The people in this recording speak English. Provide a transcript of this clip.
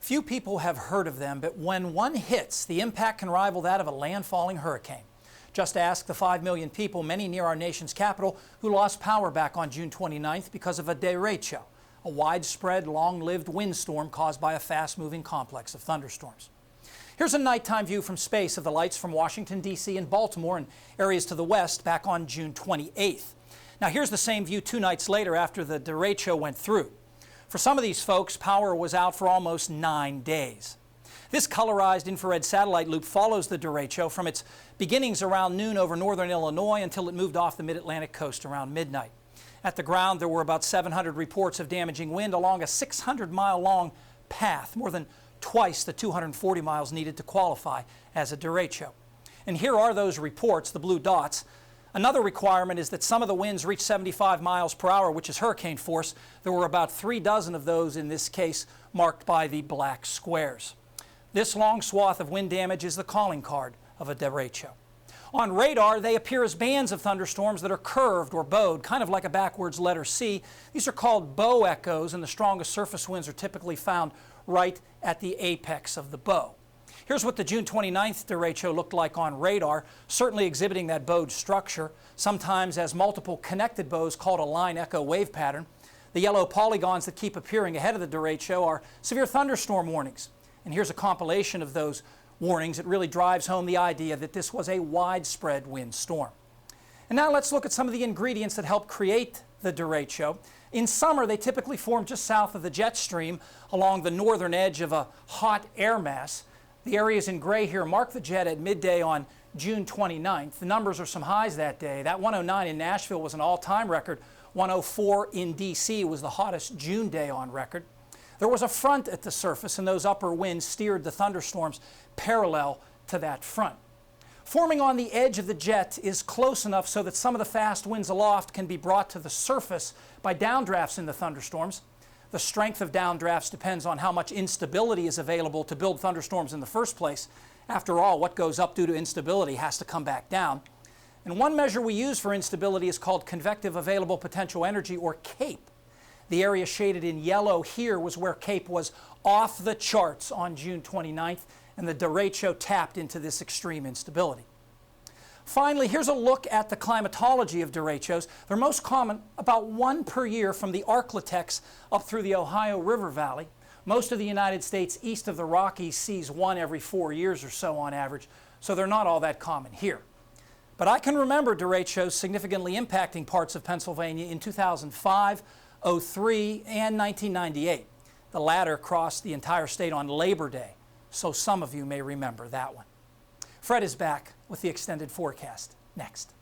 Few people have heard of them, but when one hits, the impact can rival that of a landfalling hurricane. Just ask the 5 million people, many near our nation's capital, who lost power back on June 29th because of a derecho, a widespread, long-lived windstorm caused by a fast-moving complex of thunderstorms. Here's a nighttime view from space of the lights from Washington, D.C. and Baltimore and areas to the west back on June 28th. Now here's the same view 2 nights later after the derecho went through. For some of these folks, power was out for almost 9 days. This colorized infrared satellite loop follows the derecho from its beginnings around noon over northern Illinois until it moved off the mid-Atlantic coast around midnight. At the ground, there were about 700 reports of damaging wind along a 600-mile-long path, more than twice the 240 miles needed to qualify as a derecho. And here are those reports, the blue dots. Another requirement is that some of the winds reach 75 miles per hour, which is hurricane force. There were about 3 dozen of those in this case, marked by the black squares. This long swath of wind damage is the calling card of a derecho. On radar, they appear as bands of thunderstorms that are curved or bowed, kind of like a backwards letter C. These are called bow echoes, and the strongest surface winds are typically found right at the apex of the bow. Here's what the June 29th derecho looked like on radar, certainly exhibiting that bowed structure, sometimes as multiple connected bows called a line echo wave pattern. The yellow polygons that keep appearing ahead of the derecho are severe thunderstorm warnings. And here's a compilation of those warnings. It really drives home the idea that this was a widespread windstorm. And now let's look at some of the ingredients that help create the derecho. In summer, they typically form just south of the jet stream along the northern edge of a hot air mass. The areas in gray here mark the jet at midday on June 29th. The numbers are some highs that day. That 109 in Nashville was an all-time record. 104 in DC was the hottest June day on record. There was a front at the surface, and those upper winds steered the thunderstorms parallel to that front. Forming on the edge of the jet is close enough so that some of the fast winds aloft can be brought to the surface by downdrafts in the thunderstorms. The strength of downdrafts depends on how much instability is available to build thunderstorms in the first place. After all, what goes up due to instability has to come back down. And one measure we use for instability is called convective available potential energy, or CAPE. The area shaded in yellow here was where CAPE was off the charts on June 29th, and the derecho tapped into this extreme instability. Finally, here's a look at the climatology of derechos. They're most common, about 1 per year from the Arklatex up through the Ohio River Valley. Most of the United States east of the Rockies sees 1 every 4 years or so on average, so they're not all that common here. But I can remember derechos significantly impacting parts of Pennsylvania in 2005, 03, and 1998. The latter crossed the entire state on Labor Day, so some of you may remember that one. Fred is back with the extended forecast next.